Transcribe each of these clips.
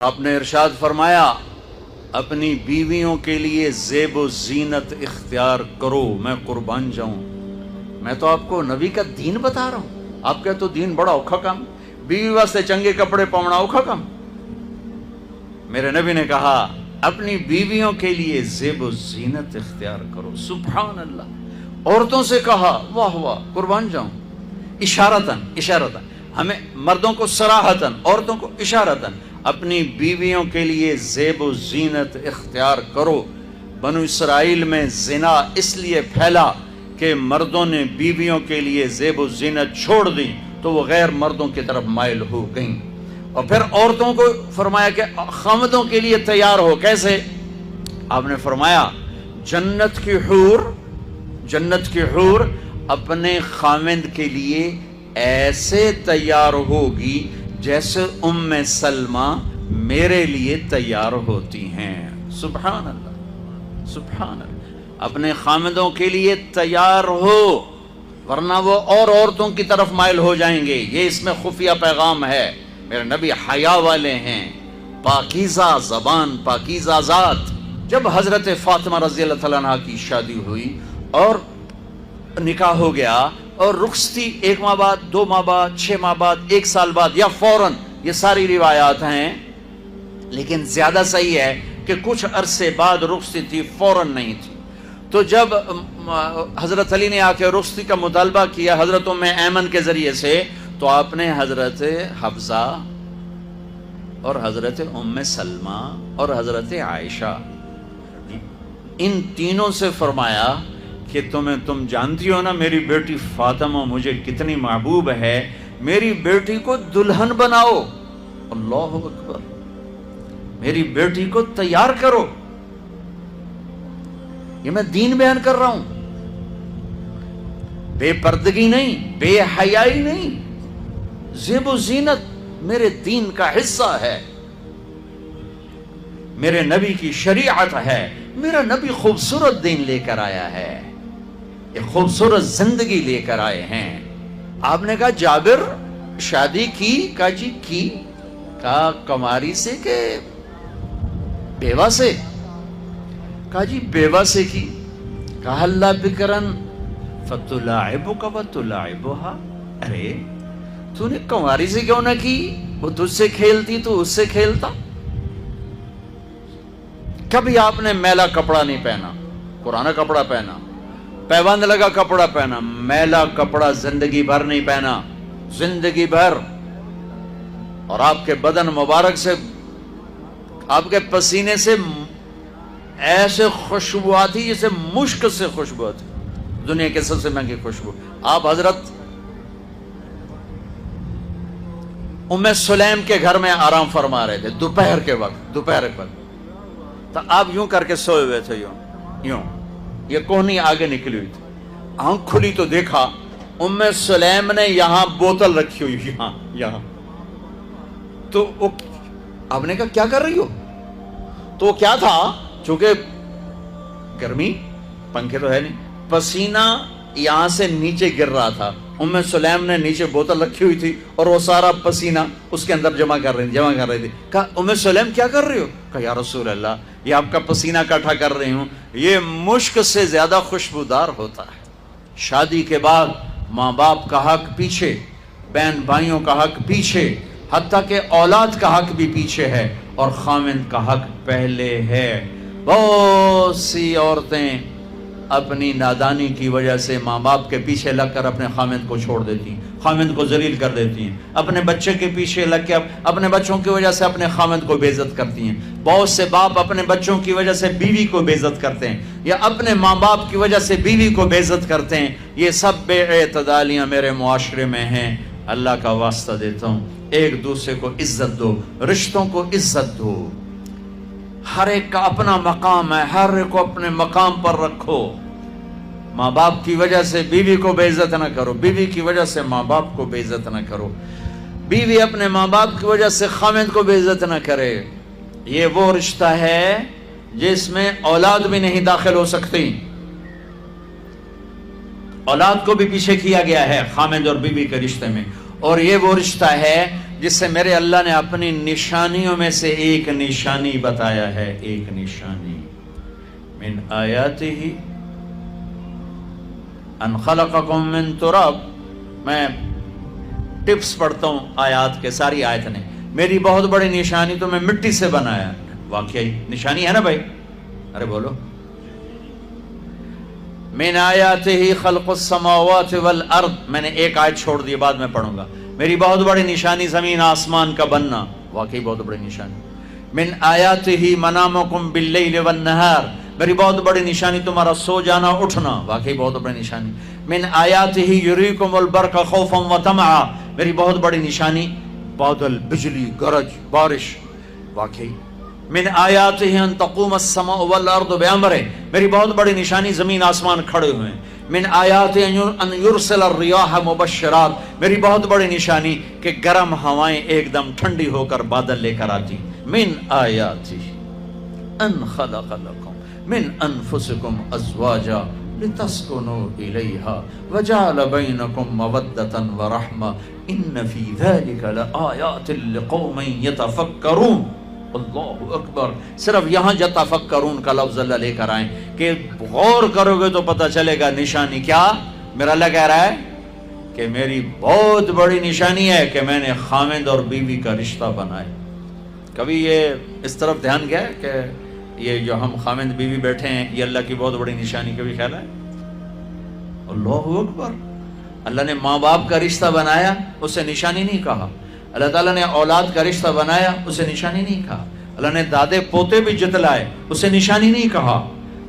آپ نے ارشاد فرمایا اپنی بیویوں کے لیے زیب و زینت اختیار کرو، میں قربان جاؤں۔ میں تو آپ کو نبی کا دین بتا رہا ہوں، آپ کا تو دین بڑا اوکھا کام، بیوی واسطے چنگے کپڑے پاؤنا اوکھا کام۔ میرے نبی نے کہا اپنی بیویوں کے لیے زیب و زینت اختیار کرو۔ سبحان اللہ۔ عورتوں سے کہا واہ واہ، قربان جاؤں، اشارتاً ہمیں مردوں کو صراحتاً، عورتوں کو اشارتاً اپنی بیویوں کے لیے زیب و زینت اختیار کرو۔ بنو اسرائیل میں زنا اس لیے پھیلا کہ مردوں نے بیویوں کے لیے زیب و زینت چھوڑ دی تو وہ غیر مردوں کی طرف مائل ہو گئیں، اور پھر عورتوں کو فرمایا کہ خامدوں کے لیے تیار ہو۔ کیسے؟ آپ نے فرمایا جنت کی حور اپنے خامد کے لیے ایسے تیار ہوگی جیسے ام سلمہ میرے لیے تیار ہوتی ہیں۔ سبحان اللہ، سبحان اللہ۔ اپنے خامدوں کے لیے تیار ہو، ورنہ وہ اور عورتوں کی طرف مائل ہو جائیں گے۔ یہ اس میں خفیہ پیغام ہے۔ میرے نبی حیا والے ہیں، پاکیزہ زبان، پاکیزہ ذات۔ جب حضرت فاطمہ رضی اللہ تعالیٰ عنہ کی شادی ہوئی اور نکاح ہو گیا اور رخصتی 1 ماہ بعد، 2 ماہ بعد، 6 ماہ بعد، 1 سال بعد یا فوراً، یہ ساری روایات ہیں، لیکن زیادہ صحیح ہے کہ کچھ عرصے بعد رخصتی تھی، فوراً نہیں تھی۔ تو جب حضرت علی نے آ کے رخصتی کا مطالبہ کیا حضرت ام ایمن کے ذریعے سے، تو آپ نے حضرت حفصہ اور حضرت ام سلمہ اور حضرت عائشہ ان تینوں سے فرمایا کہ تم جانتی ہو نا میری بیٹی فاطمہ مجھے کتنی محبوب ہے، میری بیٹی کو دلہن بناؤ۔ اللہ اکبر، میری بیٹی کو تیار کرو۔ یہ میں دین بیان کر رہا ہوں، بے پردگی نہیں، بے حیائی نہیں، زیب و زینت میرے دین کا حصہ ہے، میرے نبی کی شریعت ہے۔ میرا نبی خوبصورت دین لے کر آیا ہے، ایک خوبصورت زندگی لے کر آئے ہیں۔ آپ نے کہا جابر شادی کی؟ کہا جی کی۔ کہا کماری سے کہ بیوہ سے؟ کہا جی بیوہ سے کی۔ کہا اللہ بکرن فتلاعبک وتلاعبها، ارے تو نے کماری سے کیوں نہ کی؟ وہ تجھ سے کھیلتی تو اس سے کھیلتا۔ کبھی آپ نے میلا کپڑا نہیں پہنا، پرانا کپڑا پہنا، پیوند لگا کپڑا پہنا، میلا کپڑا زندگی بھر نہیں پہنا، زندگی بھر۔ اور آپ کے بدن مبارک سے، آپ کے پسینے سے ایسے خوشبو آتی جیسے مشک سے خوشبو آتی، دنیا کے سب سے مہنگی خوشبو۔ آپ حضرت ام سلیم کے گھر میں آرام فرما رہے تھے دوپہر کے وقت، تو آپ یوں کر کے سوئے ہوئے تھے، یوں یہ کوہنی آگے نکلی ہوئی تھی۔ آنکھ کھلی تو دیکھا ام سلیم نے یہاں بوتل رکھی ہوئی، یہاں۔ تو آپ نے کہا کیا کر رہی ہو؟ تو وہ کیا تھا، چونکہ گرمی، پنکھے تو ہے نہیں، پسینہ یہاں سے نیچے گر رہا تھا۔ ام سلیم نے نیچے بوتل رکھی ہوئی تھی اور وہ سارا پسینہ اس کے اندر جمع کر رہی تھی۔ کہا ام سلیم کیا کر رہی ہو؟ کہا یا رسول اللہ یہ آپ کا پسینہ اکٹھا کر رہی ہوں، یہ مشک سے زیادہ خوشبودار ہوتا ہے۔ شادی کے بعد ماں باپ کا حق پیچھے، بہن بھائیوں کا حق پیچھے، حتیٰ کہ اولاد کا حق بھی پیچھے ہے، اور خامند کا حق پہلے ہے۔ بہت سی عورتیں اپنی نادانی کی وجہ سے ماں باپ کے پیچھے لگ کر اپنے خامند کو چھوڑ دیتی ہیں، خامند کو ذلیل کر دیتی ہیں، اپنے بچے کے پیچھے لگ کے اپنے بچوں کی وجہ سے اپنے خامند کو بے عزت کرتی ہیں۔ بہت سے باپ اپنے بچوں کی وجہ سے بیوی کو بے عزت کرتے ہیں، یا اپنے ماں باپ کی وجہ سے بیوی کو بے عزت کرتے ہیں۔ یہ سب بے اعتدالیاں میرے معاشرے میں ہیں۔ اللہ کا واسطہ دیتا ہوں، ایک دوسرے کو عزت دو، رشتوں کو عزت دو۔ ہر ایک کا اپنا مقام ہے، ہر ایک کو اپنے مقام پر رکھو۔ ماں باپ کی وجہ سے بیوی کو بے عزت نہ کرو، بیوی کی وجہ سے ماں باپ کو بے عزت نہ کرو، بیوی اپنے ماں باپ کی وجہ سے خامند کو بے عزت نہ کرے۔ یہ وہ رشتہ ہے جس میں اولاد بھی نہیں داخل ہو سکتی، اولاد کو بھی پیچھے کیا گیا ہے خامند اور بیوی کے رشتے میں۔ اور یہ وہ رشتہ ہے جس سے میرے اللہ نے اپنی نشانیوں میں سے ایک نشانی بتایا ہے، ایک نشانی، من آیاتہ ان خلقکم من تراب۔ میں ٹپس پڑھتا ہوں آیات کے، ساری آیت نے، میری بہت بڑی نشانی تو میں مٹی سے بنایا، واقعی نشانی ہے نا بھائی، ارے بولو، من آیاتہ خلق السماوات والارض، میں نے ایک آیت چھوڑ دی، بعد میں پڑھوں گا، میری بہت بڑی نشانی زمین آسمان کا بننا، واقعی بہت بڑی نشانی، من آیاتہ منامکم باللیل والنہار، میری بہت بڑی نشانی تمہارا سو جانا اٹھنا، واقعی بہت بڑی نشانی، من آیاتہ یریکم البرق خوفا وطمعا، میری بہت بڑی نشانی بادل، بجلی، گرج، بارش، واقعی، من آیاتہ ان تقوم السماء والارض بامرہ، میری بہت بڑی نشانی زمین آسمان کھڑے ہوئے ہیں، من آیاتہ ان یرسل الریاح مبشرات، میری بہت بڑی نشانی کہ گرم ہوائیں ایک دم ٹھنڈی ہو کر بادل لے کر آتی، من آیاتہ ان خلق لکم من انفسکم ازواجا لتسکنوا الیہا وجعل بینکم مودۃ ورحمہ ان فی ذلک لآیات لقوم یتفکرون۔ اللہ اکبر، صرف یہاں یتفکرون کا لفظ اللہ لے کر آئیں کہ غور کرو گے تو پتہ چلے گا نشانی کیا۔ میرا اللہ کہہ رہا ہے کہ میری بہت بڑی نشانی ہے کہ میں نے خامند اور بیوی کا رشتہ بنایا۔ کبھی یہ اس طرف دھیان گیا ہے کہ یہ جو ہم خامند بیوی بیٹھے ہیں یہ اللہ کی بہت بڑی نشانی، کبھی خیال ہے؟ اللہ اکبر، اللہ نے ماں باپ کا رشتہ بنایا، اسے نشانی نہیں کہا۔ اللہ تعالیٰ نے اولاد کا رشتہ بنایا، اسے نشانی نہیں کہا۔ اللہ نے دادے پوتے بھی جتلائے، اسے نشانی نہیں کہا۔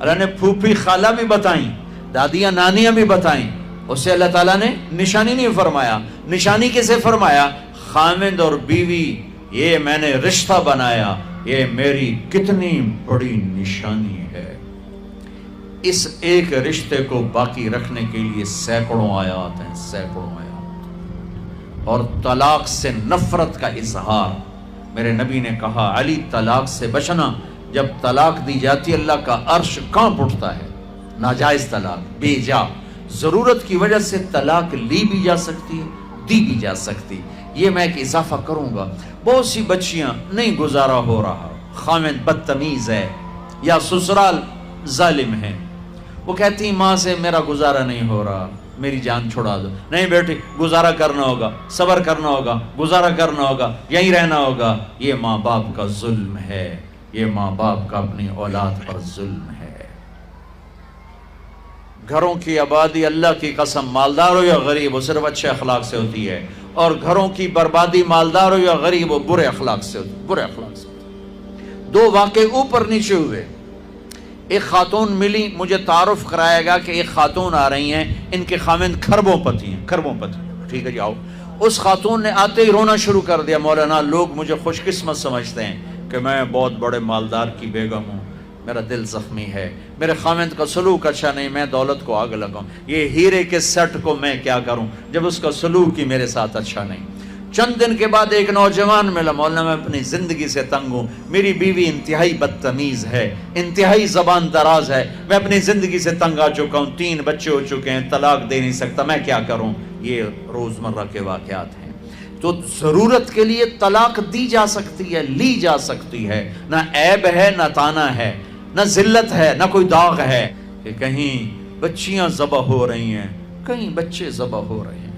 اللہ نے پھوپھی خالہ بھی بتائیں، دادیاں نانیاں بھی بتائیں، اسے اللہ تعالیٰ نے نشانی نہیں فرمایا۔ نشانی کسے فرمایا؟ خامند اور بیوی، یہ میں نے رشتہ بنایا، یہ میری کتنی بڑی نشانی ہے۔ اس ایک رشتے کو باقی رکھنے کے لیے سینکڑوں آیات ہیں، سینکڑوں آیات، اور طلاق سے نفرت کا اظہار۔ میرے نبی نے کہا علی طلاق سے بچنا، جب طلاق دی جاتی اللہ کا عرش کانپ اٹھتا ہے۔ ناجائز طلاق، بے جا، ضرورت کی وجہ سے طلاق لی بھی جا سکتی ہے، دی بھی جا سکتی۔ یہ میں ایک اضافہ کروں گا، بہت سی بچیاں نہیں گزارا ہو رہا، خامد بدتمیز ہے یا سسرال ظالم ہے، وہ کہتی ہیں ماں سے میرا گزارا نہیں ہو رہا، میری جان چھڑا دو۔ نہیں بیٹی، گزارا کرنا ہوگا، صبر کرنا ہوگا، گزارا کرنا ہوگا، یہیں رہنا ہوگا۔ یہ ماں باپ کا ظلم ہے، یہ ماں باپ کا اپنی اولاد پر ظلم ہے۔ گھروں کی آبادی اللہ کی قسم، مالدار ہو یا غریب ہو، صرف اچھے اخلاق سے ہوتی ہے، اور گھروں کی بربادی مالدار ہو یا غریب ہو برے اخلاق سے ہوتی ہے، برے اخلاق سے ہوتی ہے۔ دو واقعے اوپر نیچے ہوئے۔ ایک خاتون ملی، مجھے تعارف کرائے گا کہ ایک خاتون آ رہی ہیں، ان کے خامند کھربوں پتی ہیں، کھربوں پتی، ٹھیک ہے جی آؤ۔ اس خاتون نے آتے ہی رونا شروع کر دیا، مولانا لوگ مجھے خوش قسمت سمجھتے ہیں کہ میں بہت بڑے مالدار کی بیگم ہوں، میرا دل زخمی ہے، میرے خامند کا سلوک اچھا نہیں، میں دولت کو آگ لگاؤں، یہ ہیرے کے سیٹ کو میں کیا کروں جب اس کا سلوک ہی میرے ساتھ اچھا نہیں۔ چند دن کے بعد ایک نوجوان ملا، مولانا میں اپنی زندگی سے تنگ ہوں، میری بیوی انتہائی بدتمیز ہے، انتہائی زبان دراز ہے، میں اپنی زندگی سے تنگ آ چکا ہوں، 3 بچے ہو چکے ہیں، طلاق دے نہیں سکتا، میں کیا کروں؟ یہ روزمرہ کے واقعات ہیں۔ تو ضرورت کے لیے طلاق دی جا سکتی ہے، لی جا سکتی ہے، نہ عیب ہے، نہ تانا ہے، نہ ذلت ہے، نہ کوئی داغ ہے کہ کہیں بچیاں ذبح ہو رہی ہیں، کہیں بچے ذبح ہو رہے ہیں۔